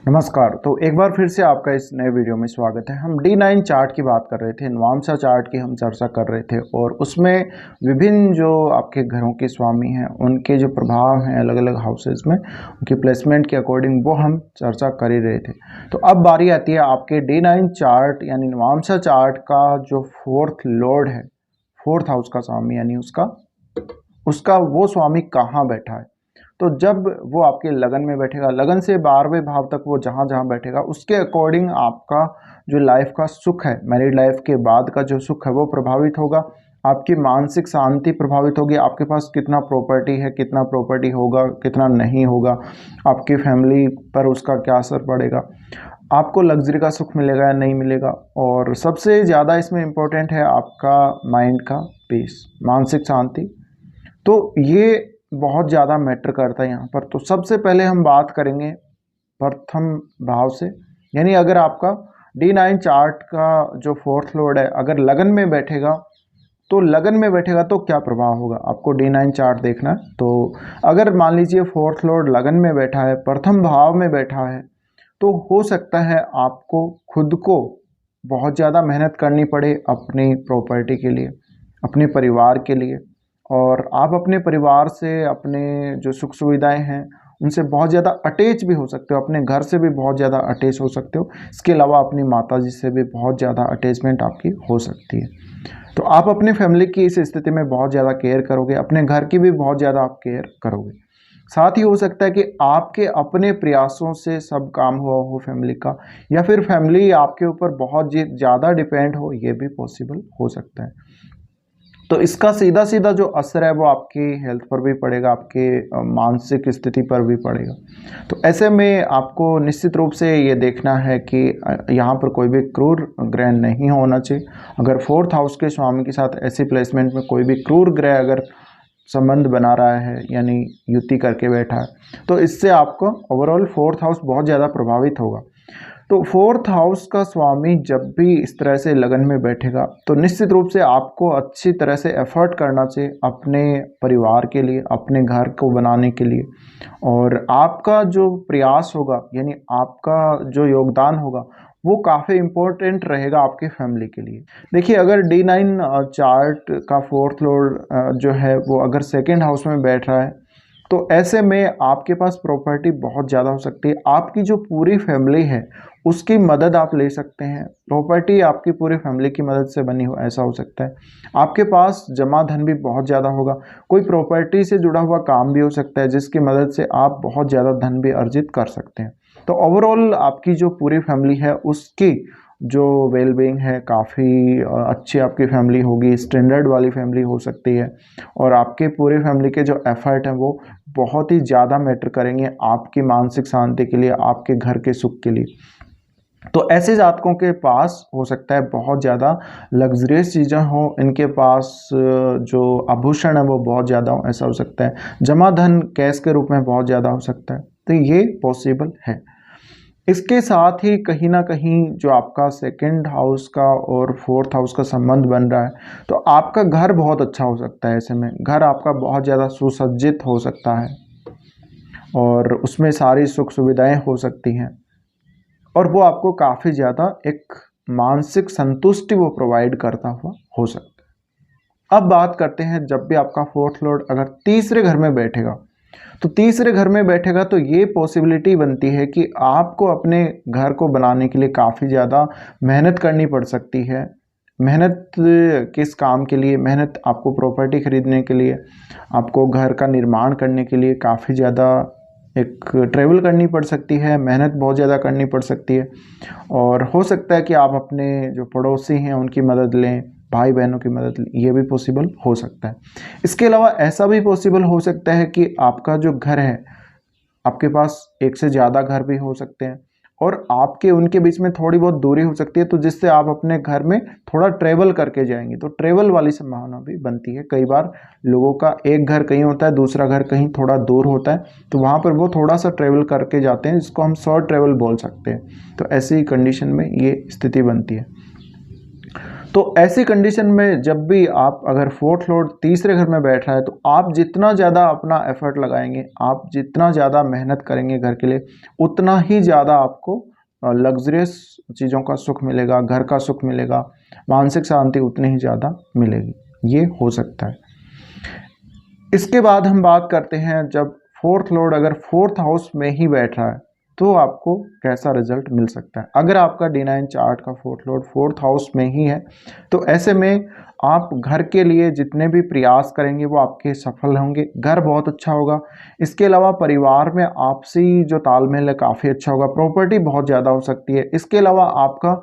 नमस्कार। तो एक बार फिर से आपका इस नए वीडियो में स्वागत है। हम D9 चार्ट की बात कर रहे थे, नवांशा चार्ट की हम चर्चा कर रहे थे और उसमें विभिन्न जो आपके घरों के स्वामी हैं उनके जो प्रभाव हैं अलग अलग हाउसेस में, उनकी प्लेसमेंट के अकॉर्डिंग वो हम चर्चा कर ही रहे थे। तो अब बारी आती है आपके D9 चार्ट यानी नवांशा चार्ट का जो फोर्थ लॉर्ड है, फोर्थ हाउस का स्वामी यानी उसका वो स्वामी कहाँ बैठा है। तो जब वो आपके लगन में बैठेगा, लगन से 12वें भाव तक वो जहाँ जहाँ बैठेगा उसके अकॉर्डिंग आपका जो लाइफ का सुख है, मैरिड लाइफ के बाद का जो सुख है वो प्रभावित होगा। आपकी मानसिक शांति प्रभावित होगी। आपके पास कितना प्रॉपर्टी है, कितना प्रॉपर्टी होगा, कितना नहीं होगा, आपकी फैमिली पर उसका क्या असर पड़ेगा, आपको लग्जरी का सुख मिलेगा या नहीं मिलेगा। और सबसे ज़्यादा इसमें इम्पोर्टेंट है आपका माइंड का पीस, मानसिक शांति। तो ये बहुत ज़्यादा मैटर करता है यहाँ पर। तो सबसे पहले हम बात करेंगे प्रथम भाव से, यानी अगर आपका D9 चार्ट का जो फोर्थ लॉर्ड है अगर लगन में बैठेगा तो क्या प्रभाव होगा, आपको D9 चार्ट देखना है। तो अगर मान लीजिए फोर्थ लॉर्ड लगन में बैठा है, प्रथम भाव में बैठा है, तो हो सकता है आपको खुद को बहुत ज़्यादा मेहनत करनी पड़े अपनी प्रॉपर्टी के लिए, अपने परिवार के लिए। और आप अपने परिवार से, अपने जो सुख सुविधाएं हैं उनसे बहुत ज़्यादा अटैच भी हो सकते हो, अपने घर से भी बहुत ज़्यादा अटैच हो सकते हो। इसके अलावा अपनी माता जी से भी बहुत ज़्यादा अटैचमेंट आपकी हो सकती है। तो आप अपने फैमिली की इस स्थिति में बहुत ज़्यादा केयर करोगे, अपने घर की भी बहुत ज़्यादा आप केयर करोगे। साथ ही हो सकता है कि आपके अपने प्रयासों से सब काम हुआ हो फैमिली का, या फिर फैमिली आपके ऊपर बहुत ज़्यादा डिपेंड हो, ये भी पॉसिबल हो सकता है। तो इसका सीधा सीधा जो असर है वो आपकी हेल्थ पर भी पड़ेगा, आपके मानसिक स्थिति पर भी पड़ेगा। तो ऐसे में आपको निश्चित रूप से ये देखना है कि यहाँ पर कोई भी क्रूर ग्रह नहीं होना चाहिए। अगर फोर्थ हाउस के स्वामी के साथ ऐसी प्लेसमेंट में कोई भी क्रूर ग्रह अगर संबंध बना रहा है यानी युति करके बैठा है, तो इससे आपको ओवरऑल फोर्थ हाउस बहुत ज़्यादा प्रभावित होगा। तो फोर्थ हाउस का स्वामी जब भी इस तरह से लगन में बैठेगा तो निश्चित रूप से आपको अच्छी तरह से एफर्ट करना चाहिए अपने परिवार के लिए, अपने घर को बनाने के लिए। और आपका जो प्रयास होगा यानी आपका जो योगदान होगा वो काफ़ी इम्पोर्टेंट रहेगा आपके फैमिली के लिए। देखिए, अगर D9 चार्ट का फोर्थ लॉर्ड जो है वो अगर सेकेंड हाउस में बैठ रहा है तो ऐसे में आपके पास प्रॉपर्टी बहुत ज़्यादा हो सकती है। आपकी जो पूरी फैमिली है उसकी मदद आप ले सकते हैं। प्रॉपर्टी आपकी पूरी फैमिली की मदद से बनी हो, ऐसा हो सकता है। आपके पास जमा धन भी बहुत ज़्यादा होगा। कोई प्रॉपर्टी से जुड़ा हुआ काम भी हो सकता है जिसकी मदद से आप बहुत ज़्यादा धन भी अर्जित कर सकते हैं। तो ओवरऑल आपकी जो पूरी फैमिली है उसकी जो वेल बीइंग है काफ़ी अच्छी आपकी फैमिली होगी, स्टैंडर्ड वाली फैमिली हो सकती है। और आपके पूरे फैमिली के जो एफर्ट हैं वो बहुत ही ज़्यादा मैटर करेंगे आपकी मानसिक शांति के लिए, आपके घर के सुख के लिए। तो ऐसे जातकों के पास हो सकता है बहुत ज़्यादा लग्जरियस चीज़ें हों, इनके पास जो आभूषण है वो बहुत ज़्यादा हो, ऐसा हो सकता है। जमा धन कैश के रूप में बहुत ज़्यादा हो सकता है। तो ये पॉसिबल है। इसके साथ ही कहीं ना कहीं जो आपका सेकंड हाउस का और फोर्थ हाउस का संबंध बन रहा है तो आपका घर बहुत अच्छा हो सकता है। ऐसे में घर आपका बहुत ज़्यादा सुसज्जित हो सकता है और उसमें सारी सुख सुविधाएं हो सकती हैं और वो आपको काफ़ी ज़्यादा एक मानसिक संतुष्टि वो प्रोवाइड करता हुआ हो सकता है। अब बात करते हैं, जब भी आपका फोर्थ लॉर्ड अगर तीसरे घर में बैठेगा तो तीसरे घर में बैठेगा तो ये पॉसिबिलिटी बनती है कि आपको अपने घर को बनाने के लिए काफ़ी ज़्यादा मेहनत करनी पड़ सकती है। मेहनत किस काम के लिए? मेहनत आपको प्रॉपर्टी खरीदने के लिए, आपको घर का निर्माण करने के लिए काफ़ी ज़्यादा एक ट्रैवल करनी पड़ सकती है, मेहनत बहुत ज़्यादा करनी पड़ सकती है। और हो सकता है कि आप अपने जो पड़ोसी हैं उनकी मदद लें, भाई बहनों की मदद लें, ये भी पॉसिबल हो सकता है। इसके अलावा ऐसा भी पॉसिबल हो सकता है कि आपका जो घर है, आपके पास एक से ज़्यादा घर भी हो सकते हैं और आपके उनके बीच में थोड़ी बहुत दूरी हो सकती है, तो जिससे आप अपने घर में थोड़ा ट्रैवल करके जाएंगे तो ट्रैवल वाली संभावना भी बनती है। कई बार लोगों का एक घर कहीं होता है, दूसरा घर कहीं थोड़ा दूर होता है, तो वहाँ पर वो थोड़ा सा ट्रैवल करके जाते हैं, जिसको हम शॉर्ट ट्रैवल बोल सकते हैं। तो ऐसी कंडीशन में ये स्थिति बनती है। तो ऐसी कंडीशन में जब भी आप अगर फोर्थ लॉर्ड तीसरे घर में बैठ रहा है तो आप जितना ज़्यादा अपना एफर्ट लगाएंगे, आप जितना ज़्यादा मेहनत करेंगे घर के लिए, उतना ही ज़्यादा आपको लग्जरियस चीज़ों का सुख मिलेगा, घर का सुख मिलेगा, मानसिक शांति उतनी ही ज़्यादा मिलेगी। ये हो सकता है। इसके बाद हम बात करते हैं, जब फोर्थ लॉर्ड अगर फोर्थ हाउस में ही बैठ रहा है तो आपको कैसा रिजल्ट मिल सकता है। अगर आपका D9 चार्ट का फोर्थ लॉर्ड फोर्थ हाउस में ही है तो ऐसे में आप घर के लिए जितने भी प्रयास करेंगे वो आपके सफल होंगे, घर बहुत अच्छा होगा। इसके अलावा परिवार में आपसी जो तालमेल है काफ़ी अच्छा होगा, प्रॉपर्टी बहुत ज़्यादा हो सकती है। इसके अलावा आपका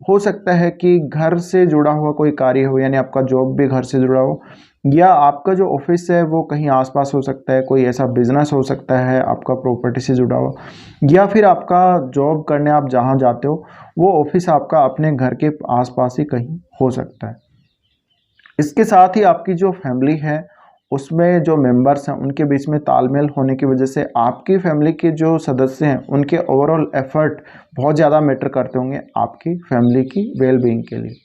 हो सकता है कि घर से जुड़ा हुआ कोई कार्य हो, यानी आपका जॉब भी घर से जुड़ा हो, या आपका जो ऑफिस है वो कहीं आसपास हो सकता है, कोई ऐसा बिजनेस हो सकता है आपका प्रॉपर्टी से जुड़ा हुआ, या फिर आपका जॉब करने आप जहाँ जाते हो वो ऑफिस आपका अपने घर के आसपास ही कहीं हो सकता है। इसके साथ ही आपकी जो फैमिली है उसमें जो मेंबर्स हैं उनके बीच में तालमेल होने की वजह से आपकी फैमिली के जो सदस्य हैं उनके ओवरऑल एफर्ट बहुत ज़्यादा मैटर करते होंगे आपकी फैमिली की वेलबींग के लिए।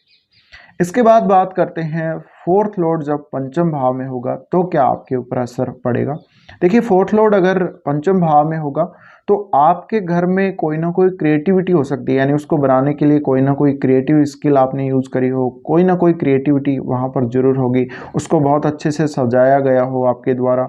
इसके बाद बात करते हैं, फोर्थ लॉर्ड जब पंचम भाव में होगा तो क्या आपके ऊपर असर पड़ेगा। देखिए, फोर्थ लॉर्ड अगर पंचम भाव में होगा तो आपके घर में कोई ना कोई क्रिएटिविटी हो सकती है, यानी उसको बनाने के लिए कोई ना कोई क्रिएटिव स्किल आपने यूज़ करी हो, कोई ना कोई क्रिएटिविटी वहाँ पर ज़रूर होगी, उसको बहुत अच्छे से सजाया गया हो आपके द्वारा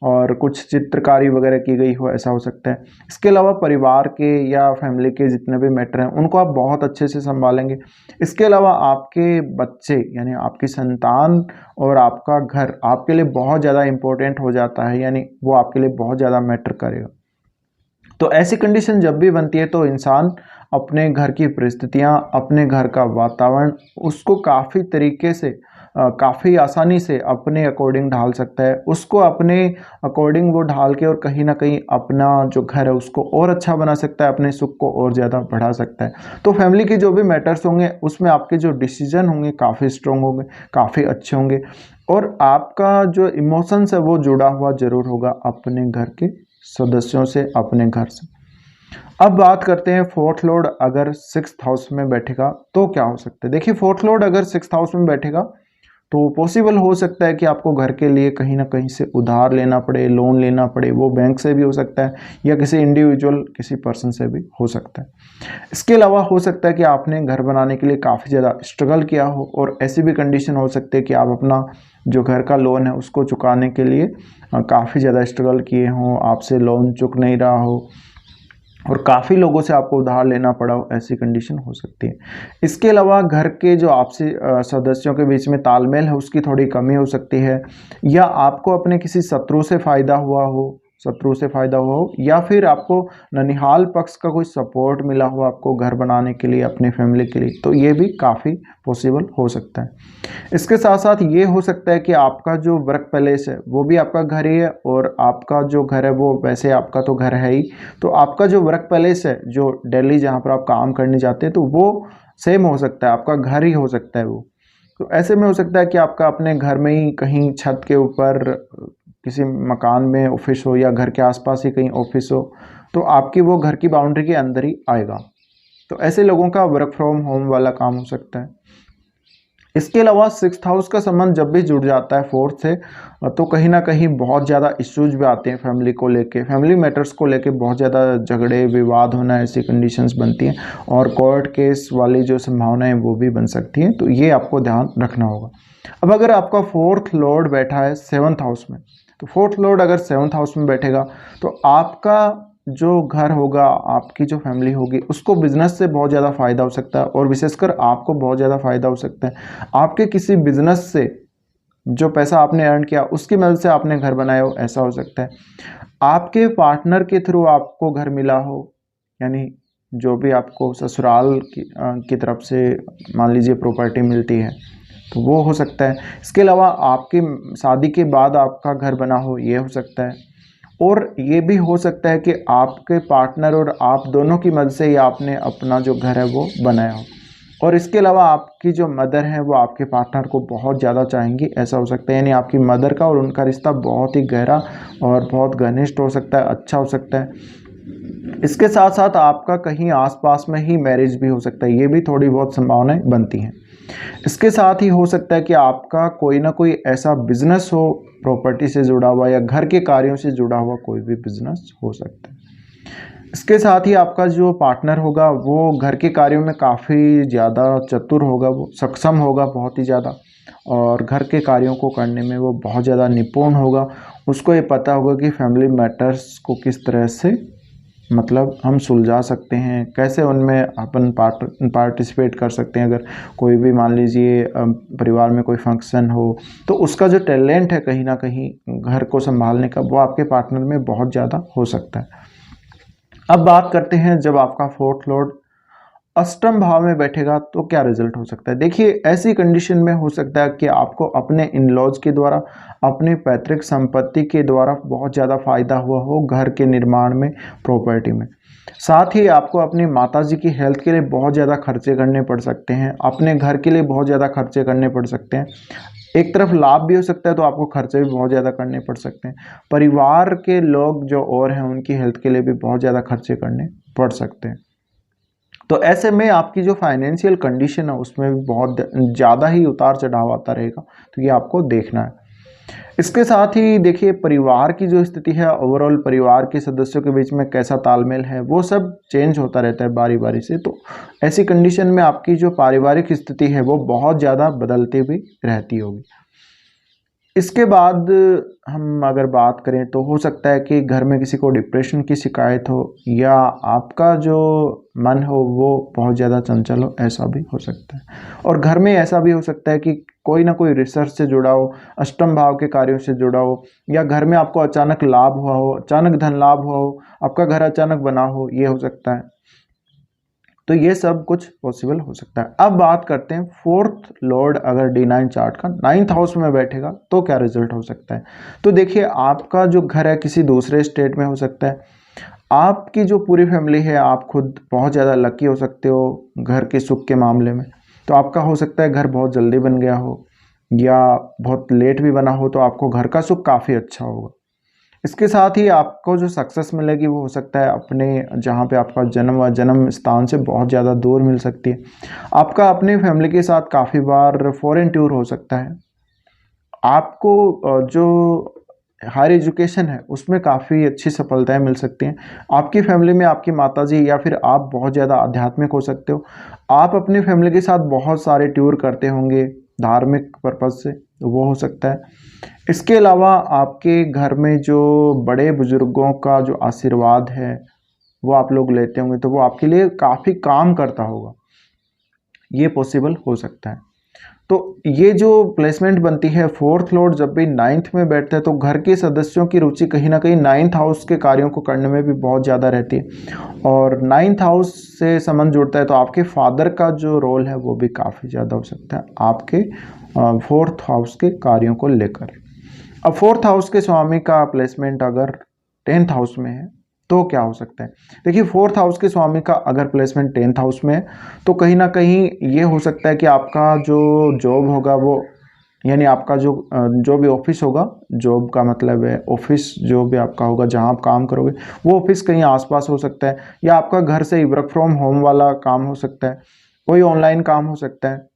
और कुछ चित्रकारी वगैरह की गई हो, ऐसा हो सकता है। इसके अलावा परिवार के या फैमिली के जितने भी मैटर हैं उनको आप बहुत अच्छे से संभालेंगे। इसके अलावा आपके बच्चे यानी आपकी संतान और आपका घर आपके लिए बहुत ज़्यादा इम्पोर्टेंट हो जाता है, यानी वो आपके लिए बहुत ज़्यादा मैटर करेगा। तो ऐसी कंडीशन जब भी बनती है तो इंसान अपने घर की परिस्थितियाँ, अपने घर का वातावरण उसको काफ़ी तरीके से काफ़ी आसानी से अपने अकॉर्डिंग ढाल सकता है, उसको अपने अकॉर्डिंग वो ढाल के और कहीं ना कहीं अपना जो घर है उसको और अच्छा बना सकता है, अपने सुख को और ज़्यादा बढ़ा सकता है। तो फैमिली के जो भी मैटर्स होंगे उसमें आपके जो डिसीजन होंगे काफ़ी स्ट्रॉन्ग होंगे, काफ़ी अच्छे होंगे, और आपका जो इमोशंस है वो जुड़ा हुआ ज़रूर होगा अपने घर के सदस्यों से, अपने घर से। अब बात करते हैं, फोर्थ लॉर्ड अगर सिक्स्थ हाउस में बैठेगा तो क्या हो सकता है। देखिए, फोर्थ लॉर्ड अगर सिक्स्थ हाउस में बैठेगा तो पॉसिबल हो सकता है कि आपको घर के लिए कहीं ना कहीं से उधार लेना पड़े, लोन लेना पड़े, वो बैंक से भी हो सकता है या किसी इंडिविजुअल किसी पर्सन से भी हो सकता है। इसके अलावा हो सकता है कि आपने घर बनाने के लिए काफ़ी ज़्यादा स्ट्रगल किया हो और ऐसी भी कंडीशन हो सकती है कि आप अपना जो घर का लोन है उसको चुकाने के लिए काफ़ी ज़्यादा स्ट्रगल किए हों, आपसे लोन चुक नहीं रहा हो और काफ़ी लोगों से आपको उधार लेना पड़ा हो, ऐसी कंडीशन हो सकती है। इसके अलावा घर के जो आपसी सदस्यों के बीच में तालमेल है उसकी थोड़ी कमी हो सकती है, या आपको अपने किसी शत्रु से फ़ायदा हुआ हो, या फिर आपको ननिहाल पक्ष का कोई सपोर्ट मिला हो आपको घर बनाने के लिए, अपने फैमिली के लिए, तो ये भी काफ़ी पॉसिबल हो सकता है। इसके साथ साथ ये हो सकता है कि आपका जो वर्क प्लेस है वो भी आपका घर ही है, और आपका जो घर है वो वैसे आपका तो घर है ही, तो आपका जो वर्क प्लेस है जो दिल्ली जहाँ पर आप काम करने जाते हैं तो वो सेम हो सकता है, आपका घर ही हो सकता है वो। तो ऐसे में हो सकता है कि आपका अपने घर में ही कहीं छत के ऊपर किसी मकान में ऑफिस हो, या घर के आसपास ही कहीं ऑफिस हो, तो आपकी वो घर की बाउंड्री के अंदर ही आएगा। तो ऐसे लोगों का वर्क फ्रॉम होम वाला काम हो सकता है। इसके अलावा सिक्स्थ हाउस का संबंध जब भी जुड़ जाता है फोर्थ से तो कहीं ना कहीं बहुत ज़्यादा इश्यूज भी आते हैं फैमिली को लेके, फैमिली मैटर्स को लेके बहुत ज़्यादा झगड़े विवाद होना, ऐसी कंडीशंस बनती हैं और कोर्ट केस वाली जो संभावनाएं वो भी बन सकती हैं, तो ये आपको ध्यान रखना होगा। अब अगर आपका फोर्थ लॉर्ड बैठा है सेवन्थ हाउस में, तो फोर्थ लॉर्ड अगर सेवन्थ हाउस में बैठेगा तो आपका जो घर होगा, आपकी जो फैमिली होगी उसको बिजनेस से बहुत ज़्यादा फ़ायदा हो सकता है, और विशेषकर आपको बहुत ज़्यादा फ़ायदा हो सकता है। आपके किसी बिजनेस से जो पैसा आपने अर्न किया उसकी मदद से आपने घर बनाया हो, ऐसा हो सकता है। आपके पार्टनर के थ्रू आपको घर मिला हो, यानी जो भी आपको ससुराल की तरफ से मान लीजिए प्रॉपर्टी मिलती है तो वो हो सकता है। इसके अलावा आपकी शादी के बाद आपका घर बना हो, ये हो सकता है। और ये भी हो सकता है कि आपके पार्टनर और आप दोनों की मदद से ही आपने अपना जो घर है वो बनाया हो, और इसके अलावा आपकी जो मदर है वो आपके पार्टनर को बहुत ज़्यादा चाहेंगी, ऐसा हो सकता है। यानी आपकी मदर का और उनका रिश्ता बहुत ही गहरा और बहुत घनिष्ठ हो सकता है, अच्छा हो सकता है। इसके साथ साथ आपका कहीं आसपास में ही मैरिज भी हो सकता है, ये भी थोड़ी बहुत संभावनाएं बनती हैं। इसके साथ ही हो सकता है कि आपका कोई ना कोई ऐसा बिजनेस हो प्रॉपर्टी से जुड़ा हुआ या घर के कार्यों से जुड़ा हुआ कोई भी बिजनेस हो सकता है। इसके साथ ही आपका जो पार्टनर होगा वो घर के कार्यों में काफ़ी ज़्यादा चतुर होगा, वो सक्षम होगा बहुत ही ज़्यादा, और घर के कार्यों को करने में वो बहुत ज़्यादा निपुण होगा। उसको ये पता होगा कि फैमिली मैटर्स को किस तरह से मतलब हम सुलझा सकते हैं, कैसे उनमें अपन पार्टिसिपेट कर सकते हैं। अगर कोई भी मान लीजिए परिवार में कोई फंक्शन हो तो उसका जो टैलेंट है कहीं ना कहीं घर को संभालने का, वो आपके पार्टनर में बहुत ज़्यादा हो सकता है। अब बात करते हैं जब आपका फोर्थ लॉर्ड अष्टम भाव में बैठेगा तो क्या रिजल्ट हो सकता है। देखिए, ऐसी कंडीशन में हो सकता है कि आपको अपने इन लॉज के द्वारा, अपनी पैतृक संपत्ति के द्वारा बहुत ज़्यादा फायदा हुआ हो घर के निर्माण में, प्रॉपर्टी में। साथ ही आपको अपनी माताजी की हेल्थ के लिए बहुत ज़्यादा खर्चे करने पड़ सकते हैं, अपने घर के लिए बहुत ज़्यादा खर्चे करने पड़ सकते हैं। एक तरफ लाभ भी हो सकता है तो आपको खर्चे भी बहुत ज़्यादा करने पड़ सकते हैं। परिवार के लोग जो और हैं उनकी हेल्थ के लिए भी बहुत ज़्यादा खर्चे करने पड़ सकते हैं। तो ऐसे में आपकी जो फाइनेंशियल कंडीशन है उसमें भी बहुत ज़्यादा ही उतार चढ़ाव आता रहेगा, तो ये आपको देखना है। इसके साथ ही देखिए, परिवार की जो स्थिति है, ओवरऑल परिवार के सदस्यों के बीच में कैसा तालमेल है, वो सब चेंज होता रहता है बारी बारी से। तो ऐसी कंडीशन में आपकी जो पारिवारिक स्थिति है वो बहुत ज़्यादा बदलती हुई रहती होगी। इसके बाद हम अगर बात करें तो हो सकता है कि घर में किसी को डिप्रेशन की शिकायत हो, या आपका जो मन हो वो बहुत ज़्यादा चंचल हो, ऐसा भी हो सकता है। और घर में ऐसा भी हो सकता है कि कोई ना कोई रिसर्च से जुड़ा हो, अष्टम भाव के कार्यों से जुड़ा हो, या घर में आपको अचानक लाभ हुआ हो, अचानक धन लाभ हुआ हो, आपका घर अचानक बना हो, ये हो सकता है। तो ये सब कुछ पॉसिबल हो सकता है। अब बात करते हैं फोर्थ लॉर्ड अगर D9 चार्ट का 9th हाउस में बैठेगा तो क्या रिजल्ट हो सकता है। तो देखिए, आपका जो घर है किसी दूसरे स्टेट में हो सकता है। आपकी जो पूरी फैमिली है, आप खुद बहुत ज़्यादा लकी हो सकते हो घर के सुख के मामले में। तो आपका हो सकता है घर बहुत जल्दी बन गया हो, या बहुत लेट भी बना हो, तो आपको घर का सुख काफ़ी अच्छा होगा। इसके साथ ही आपको जो सक्सेस मिलेगी वो हो सकता है अपने जहाँ पे आपका जन्म व जन्म स्थान से बहुत ज़्यादा दूर मिल सकती है। आपका अपनी फैमिली के साथ काफ़ी बार फॉरेन टूर हो सकता है। आपको जो हायर एजुकेशन है उसमें काफ़ी अच्छी सफलताएं मिल सकती हैं। आपकी फैमिली में आपकी माताजी या फिर आप बहुत ज़्यादा आध्यात्मिक हो सकते हो। आप अपनी फैमिली के साथ बहुत सारे टूर करते होंगे धार्मिक पर्पज़ से, तो वो हो सकता है। इसके अलावा आपके घर में जो बड़े बुजुर्गों का जो आशीर्वाद है वो आप लोग लेते होंगे, तो वो आपके लिए काफ़ी काम करता होगा, ये पॉसिबल हो सकता है। तो ये जो प्लेसमेंट बनती है, फोर्थ लॉर्ड जब भी 9th में बैठता है तो घर के सदस्यों की रुचि कहीं ना कहीं 9th हाउस के कार्यों को करने में भी बहुत ज़्यादा रहती है, और 9th हाउस से संबंध जुड़ता है तो आपके फादर का जो रोल है वो भी काफ़ी ज़्यादा हो सकता है आपके फोर्थ हाउस के कार्यों को लेकर। अब फोर्थ हाउस के स्वामी का प्लेसमेंट अगर 10th हाउस में है तो क्या हो सकता है। देखिए, फोर्थ हाउस के स्वामी का अगर प्लेसमेंट 10th हाउस में है तो कहीं ना कहीं ये हो सकता है कि आपका जो जॉब होगा वो, यानी आपका जो भी ऑफिस होगा, जॉब का मतलब है ऑफिस जो भी आपका होगा जहां आप काम करोगे, वो ऑफिस कहीं आसपास हो सकता है, या आपका घर से ही वर्क फ्रॉम होम वाला काम हो सकता है, कोई ऑनलाइन काम हो सकता है।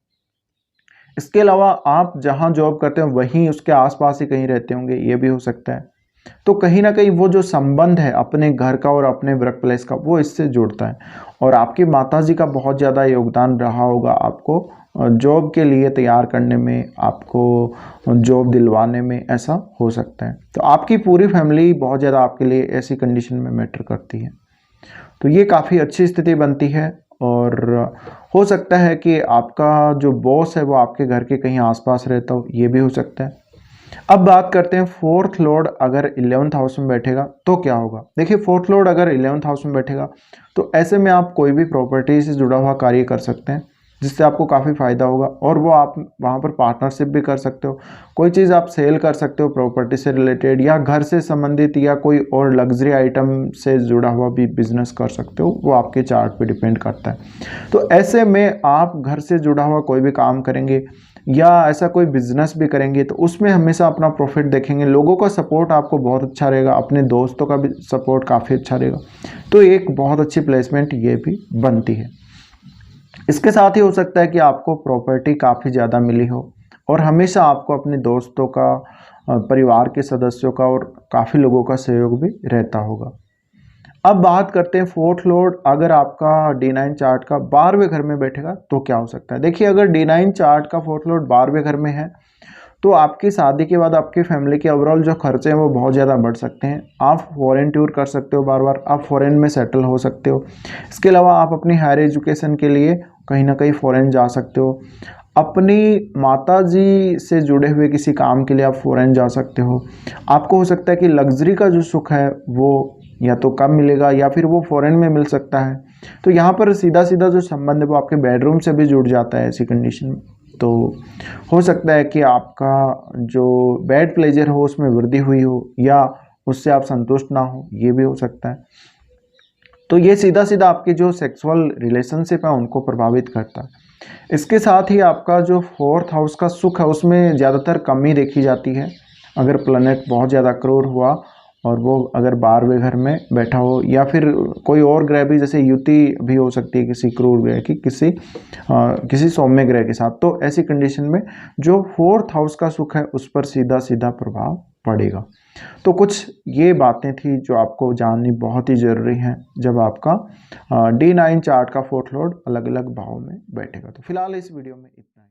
इसके अलावा आप जहां जॉब करते हैं वहीं उसके आसपास ही कहीं रहते होंगे, ये भी हो सकता है। तो कहीं ना कहीं वो जो संबंध है अपने घर का और अपने वर्क प्लेस का, वो इससे जुड़ता है। और आपकी माताजी का बहुत ज़्यादा योगदान रहा होगा आपको जॉब के लिए तैयार करने में, आपको जॉब दिलवाने में, ऐसा हो सकता है। तो आपकी पूरी फैमिली बहुत ज़्यादा आपके लिए ऐसी कंडीशन में मैटर करती है। तो ये काफ़ी अच्छी स्थिति बनती है, और हो सकता है कि आपका जो बॉस है वो आपके घर के कहीं आसपास रहता हो, ये भी हो सकता है। अब बात करते हैं फोर्थ लॉर्ड अगर 11th हाउस में बैठेगा तो क्या होगा। देखिए, फोर्थ लॉर्ड अगर 11th हाउस में बैठेगा तो ऐसे में आप कोई भी प्रॉपर्टी से जुड़ा हुआ कार्य कर सकते हैं। जिससे आपको काफ़ी फ़ायदा होगा। और वो आप वहाँ पर पार्टनरशिप भी कर सकते हो, कोई चीज़ आप सेल कर सकते हो प्रॉपर्टी से रिलेटेड, या घर से संबंधित, या कोई और लग्जरी आइटम से जुड़ा हुआ भी बिजनेस कर सकते हो, वो आपके चार्ट पे डिपेंड करता है। तो ऐसे में आप घर से जुड़ा हुआ कोई भी काम करेंगे या ऐसा कोई बिजनेस भी करेंगे तो उसमें हमेशा अपना प्रॉफिट देखेंगे, लोगों का सपोर्ट आपको बहुत अच्छा रहेगा, अपने दोस्तों का भी सपोर्ट काफ़ी अच्छा रहेगा, तो एक बहुत अच्छी प्लेसमेंट ये भी बनती है। इसके साथ ही हो सकता है कि आपको प्रॉपर्टी काफ़ी ज़्यादा मिली हो और हमेशा आपको अपने दोस्तों का, परिवार के सदस्यों का और काफ़ी लोगों का सहयोग भी रहता होगा। अब बात करते हैं फोर्थ लॉर्ड अगर आपका D9 चार्ट का 12वें घर में बैठेगा तो क्या हो सकता है। देखिए, अगर D9 चार्ट का फोर्थ लॉर्ड 12वें घर में है तो आपकी शादी के बाद आपकी फैमिली के ओवरऑल जो खर्चे हैं वो बहुत ज़्यादा बढ़ सकते हैं। आप फॉरेन टूर कर सकते हो, बार बार आप फॉरेन में सेटल हो सकते हो। इसके अलावा आप अपनी हायर एजुकेशन के लिए कहीं ना कहीं फॉरेन जा सकते हो। अपनी माताजी से जुड़े हुए किसी काम के लिए आप फॉरेन जा सकते हो। आपको हो सकता है कि लग्जरी का जो सुख है वो या तो कम मिलेगा या फिर वो फॉरेन में मिल सकता है। तो यहाँ पर सीधा सीधा जो संबंध है वो आपके बेडरूम से भी जुड़ जाता है ऐसी कंडीशन में। तो हो सकता है कि आपका जो बेड प्लेजर हो उसमें वृद्धि हुई हो या उससे आप संतुष्ट ना हो, ये भी हो सकता है। तो ये सीधा सीधा आपके जो सेक्सुअल रिलेशनशिप है उनको प्रभावित करता है। इसके साथ ही आपका जो फोर्थ हाउस का सुख है उसमें ज़्यादातर कमी देखी जाती है। अगर प्लैनेट बहुत ज़्यादा क्रूर हुआ और वो अगर 12वें घर में बैठा हो या फिर कोई और ग्रह भी, जैसे युति भी हो सकती है किसी क्रूर ग्रह की किसी सौम्य ग्रह के साथ, तो ऐसी कंडीशन में जो फोर्थ हाउस का सुख है उस पर सीधा सीधा प्रभाव पड़ेगा। तो कुछ ये बातें थी जो आपको जाननी बहुत ही ज़रूरी हैं जब आपका D9 चार्ट का फोर्थ लॉर्ड अलग अलग भाव में बैठेगा। तो फिलहाल इस वीडियो में इतना ही।